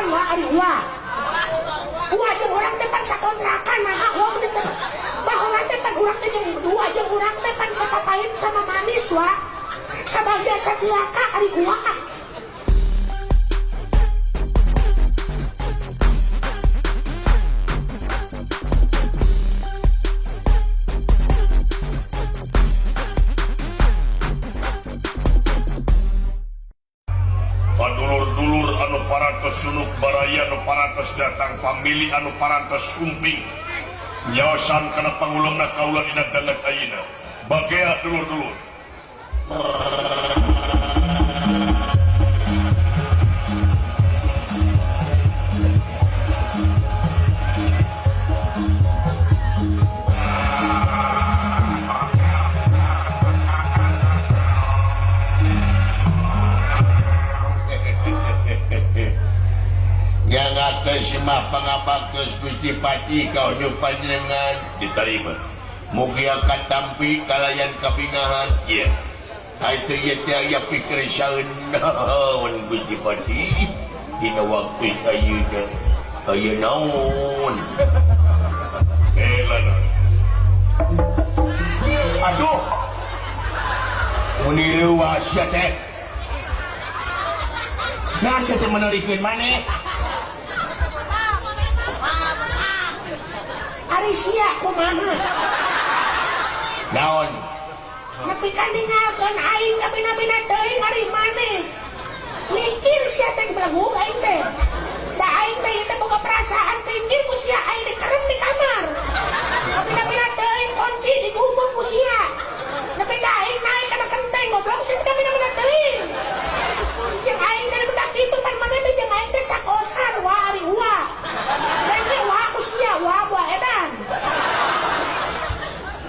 kosan wa ari wa jeung urang teh pan sakontrakan nah wa bener baheula teh pan urang teh jeung dua jeung urang teh pan sapapait sama manis wa sabagja sacilaka ari wa dulur-dulur anu parantos sunuk baraya anu parantos datang pamili anu parantos sumping nyaosan kana pangulungna kaula dina danget ayeuna bagea dulur-dulur Semah pangabaktos Gusti Pati kau nyuk panjenengan diterima mugi akan tampi kalayan kabingahan iya itu ya tiaya pikir saeun Gusti Pati dina waktu ayeuna aya naon elana aduh mun reuwas ya teh nah saya teh menerikeun maneh ari sia kumaha naon nepi kan ningalkeun aing kabina-bina teuing ari maneh mikir sia teh belagu aing teh da aing teh teh boga perasaan pikir ku sia aing dikerem di kamar kabina-bina teuing kunci digubung ku sia nepi ka aing naik kana kenteng goblok sia kabina-bina teuing jeung aing teh budak kitu pan maneh teh jeung aing teh sakosan wa ari wa denge wa ku sia wa edan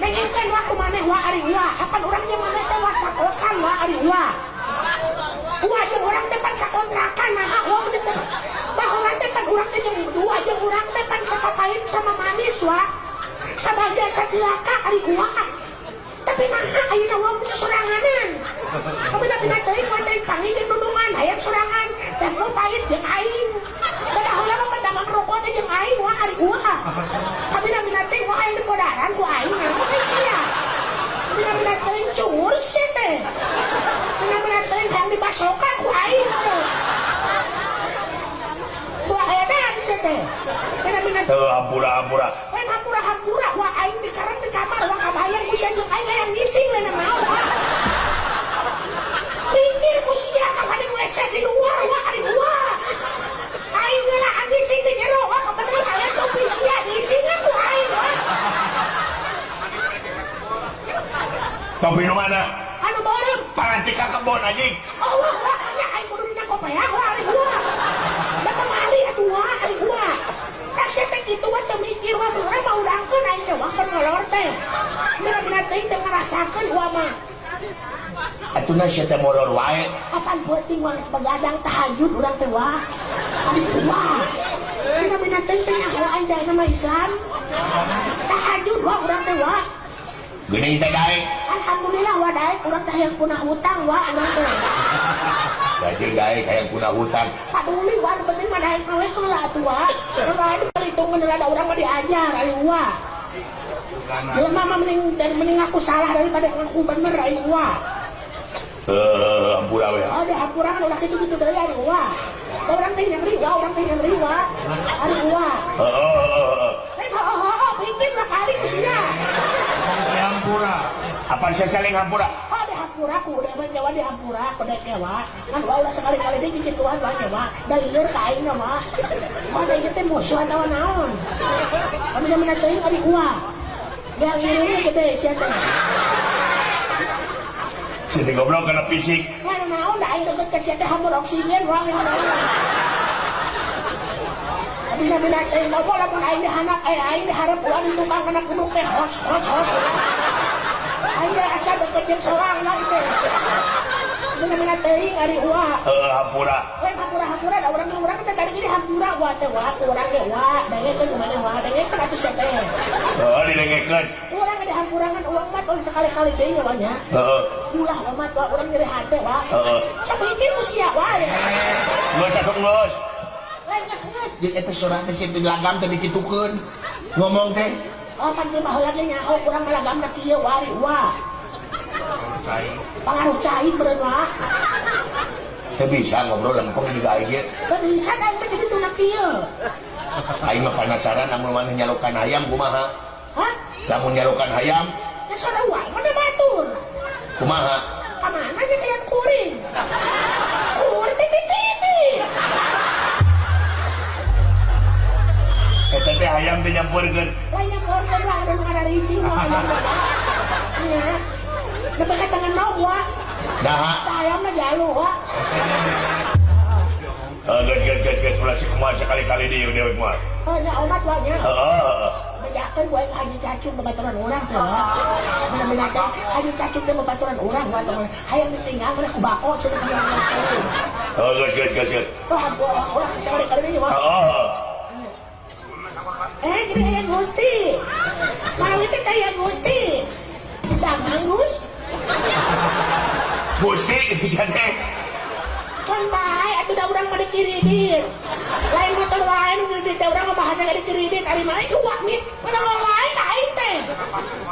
dengekeun wa ku maneh wa ari wa apan urang jeung maneh teh wa sakosan wa ari wa jeung urang teh pan sakontrakan nah wa bener teh baheula teh pan urang teh jeung dua jeung urang teh pan sapapait sama manis wa sabagja sacilaka ari wa tapi nah ayeuna wa mesti soranganan kabina-bina teuing wa teh panggih jeung dudungan hayang sorangan teh pait jeung aing badaheula mah pedagang rokok teh jeung aing wa ari wa kabina-bina teh wa aing dipodaran ku aing apa sia kabina-bina teuing cur sia teh kabina-bina teuing hayang dibasokan ku aing ku edan sia teh kabina-bina teu hampura-hampura lain hampura-hampura wa aing dikarep di kamar wa kabayang ku sia jeung aing hayang ngising lain naon wa pikir ku sia ka di WC di luar wa ari wa aing lah ngising di jero wa kebetulan hayang topi sia ngisingna ku aing wa topi nu mana anu beureum paranti ka kebon anjing oh wa nya aing kudu dina kopeah wa ari wa da kemali atuh wa ari wa da sia teh kitu wa teu mikir wa urang mah udangkeun aing teh wa keur ngolor teh bener-bener teh teu ngarasakeun wa mah atuna sia teh molor wae apaan penting wa begadang tahajud urang teh wa ari wa bener-bener teh teh nyaho aing da nama Islam tahajud wa urang teh wa geuning teh daek alhamdulillah wa daek urang teh hayang punah hutang wa urang teh Gajeng daek hayang punah hutang paduli wa penting mah daek we heula atuh wa kalau ada perhitungan ada urang mah diajar ari wa jelema mah mending aku salah daripada aku bener ari wa hampura we ada hampura kan ulah kitu-kitu deui ari wa urang teh nyamri wa urang teh nyamri wa ari wa pikir lah kali ku sia hampura apa sia saling hampura ada hampura ku udah Jawa di hampura ku dek wa kan wa ulah sekali-kali deui kituan wa Jawa da lieur ka aing mah wa da ieu teh musuhan naon-naon kami mah teuing ari wa yang ini gede sia teh sini goblok kena fisik ya naon da aing deket ka sia teh hampur oksigen wa bina-bina teh mau lamun aing dihanap aing diharap ulah di tukang kana gunung teh hos aing asa deket jeung soang lah teh bina-bina teuing ari wa hampura lain hampura da urang teh tadi gini hampura wa teh wa urang ge wa dengekeun kumaha wa dengekeun atuh sia teh didengekeun urang ge hampurangan uang mat oleh sekali-kali deui nya banyak ulah mat wa urang nyeri hate wa sapikir ku sia wa geus atuh geus lain geus. Jeung eta sorak teh situ lagam teh dikitukeun. Ngomong teh. Oh pan teh baheula ge nyaho urang lagamna kieu wari wah. Pengaruh cai beureun wah. Teu bisa ngobrol lempeng di gawe ge. Teu bisa da teh kitu na kieu. Aing mah penasaran amun maneh nyalokan hayam kumaha? Hah? Lamun nyalokan hayam Ya soda wae mana batur. kumaha? Kamana nya kayak kuring. Kuring titi. Eta teh hayam teh nyampurkeun. Lainnya korban lah ada ada risi ngomongnya. Ya. Dekat tangan mau wah. Nah, Ayamnya jalur wah. Gas, ulah si kumaha sekali-kali di dewek mah. Nya omat wahnya. Heeh. Bejakeun gue haji cacing babaturan urang teh. Bener-bener haji cacing teh babaturan urang wah teh. Hayang ditinggal mana ku bako cenah nya. Gas. Wah, ulah sekali-kali ini wah. Heeh. Gini kayak Gusti. Mana itu kayak Gusti. Damang Gus. Gusti itu siapa? Kan baik, atuh da urang mah dikiridit. Lain motor wae nu ngiridit teh urang mah bahasa gak dikiridit. Ari mana uak nih. Urang lain ka aing teh.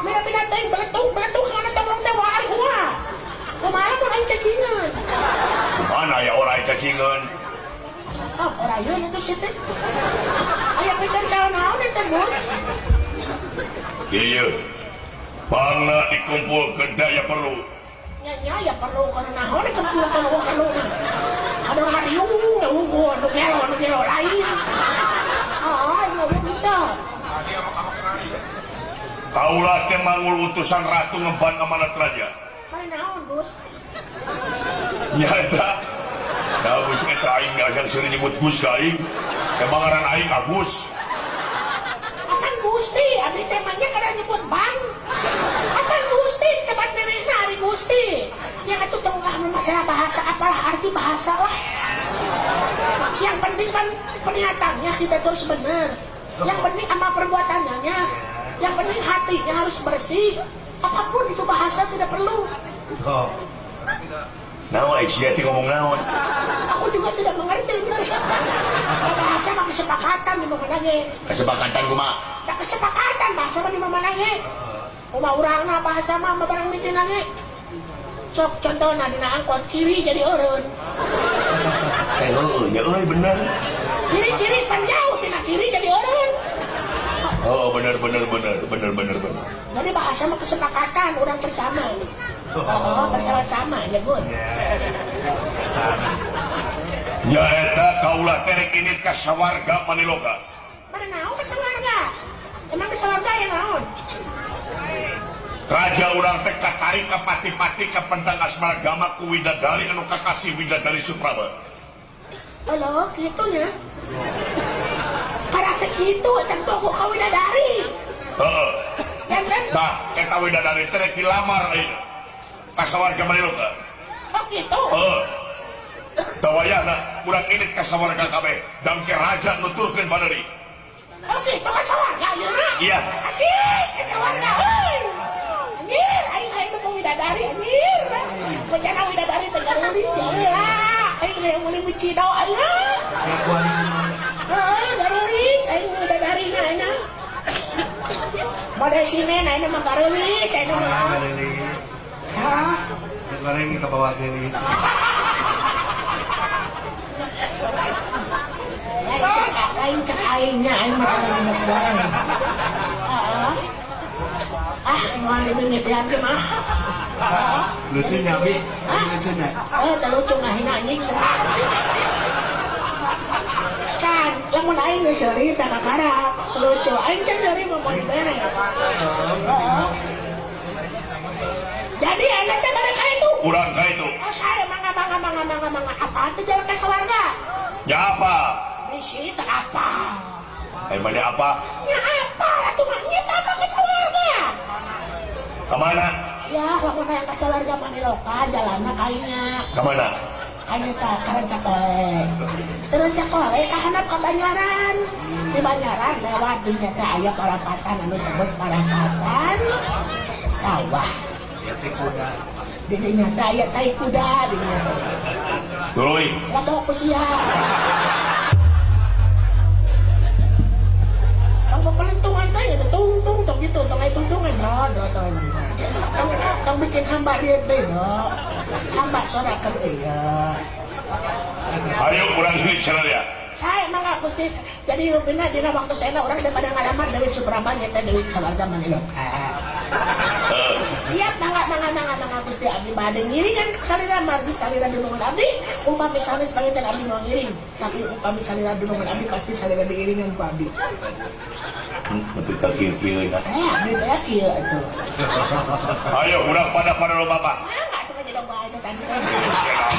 Mina teh beletuk kana tolong teh wae gua. Kumaha mun aing cacingan. Mana ya orang cacingan? Oh, orang ieu itu sih teh. Aya pikir saeunaon teh Bos. Iya. Bangna dikumpulkeun daya perlu. Ya perlu karena naon dikumpulkeun wah kaluna. Ada ngariung, nu gelo lain. Ah, ieu gitu. Kaulah teh mangul utusan ratu ngeban amanat raja. Mana naon, Bos? Nyata. Da Gus eta aing asal seueur nyebut Gus ka aing. Emang ngaran aing Agus. Akan Gusti, abdi temanya kada nyebut Bang. Akan Gusti, cepat nenehna ari Gusti. Yang itu tengah masalah bahasa, apalah arti bahasa lah. Yang penting kan perniatannya kita terus benar. Yang penting sama perbuatannya. Yang penting hatinya harus bersih. Apapun itu bahasa tidak perlu. oh. Naon si Yati ngomong naon? Aku juga tidak mengerti. Bahasa mah kesepakatan di mana ge. Kesepakatan kumaha? Ada kesepakatan bahasa mah di mana ge. Kumaha urangna bahasa mah barang di dina ge. Sok contohna dina angkot kiri jadi eureun. Heueuh nya euy bener. Kiri panjauh tina kiri jadi eureun. Oh bener. Jadi bahasa mah kesepakatan orang bersama. Oh, bersama-sama ya Gun. Nya eta kaulah terek ini ka sawarga Maniloka. Mana naon ke sawarga? Emang ke sawarga yang naon? Raja urang teh katarik ka pati-pati ka pentang asmaragama ku widadari anu kakasih widadari Supraba. Halo, gitu nya. Karena segitu tentu aku ka widadari. Heeh. Dan Tah eta widadari terek dilamar ayeuna. Ka sawarga Maniloka. oh gitu. Heeh. Tawayana urang ini ka sawarga kabeh dangke raja nuturkeun padari. Oh gitu ke sawarga ayeuna. Iya. Asik ke sawarga. Anjir, aing nu widadari anjir. Bejana widadari teh garulis ya. Aing yang meuli bicino ayeuna. Garulis aing widadari na ayeuna. Mode sine na ayeuna mah garulis ayeuna mah. Hah? Goreng kita bawa gelis. Lain cek aingnya, aing masih lagi mau goreng. Mau dibingit ya mah. Lucunya Bi, lucunya. Terlucu ngahina anjing. Can, lamun aing geus seuri tah kakara. Lucu, aing can seuri mau beres. Jadi enak teh pada saya itu. Urang ka itu. Oh saya mangga. Apa tuh jalan ke sawarga? Ya apa? Misi tak apa? Emangnya apa? Ya apa? Atuh mah nyeta apa ke sawarga? Kemana? Ya, lamun aya ke sawarga Maniloka jalanna kainya. Kemana? Kainya teh ka Rancakole. Rancakole ka handap ka Banyaran. Di Banyaran lewat di teh aya parapatan anu disebut parapatan sawah. Yati kuda. Di dinya teh aya tai kuda di dinya teh. Tuluy. Labok ku sia. bikin hamba dia no. Hamba sorakan iya. Ayo kurang ini ya. Saya mangga Gusti. Jadi rupina dina waktu saya orang daripada ngalamar Dewi Subrama nyata Dewi Sawarga Manilok. Siap mangga Gusti abdi bade ngiringan salira margi salira dunungan abdi. Upami sami sebagai abdi mau ngiring. Tapi upami salira dunungan abdi pasti salira diiringan ku abdi. Tapi tak kira Abdi teh kieu atuh. Ayo kurang pada lo bapak. Mangga tuh jadi domba itu kan. Siap.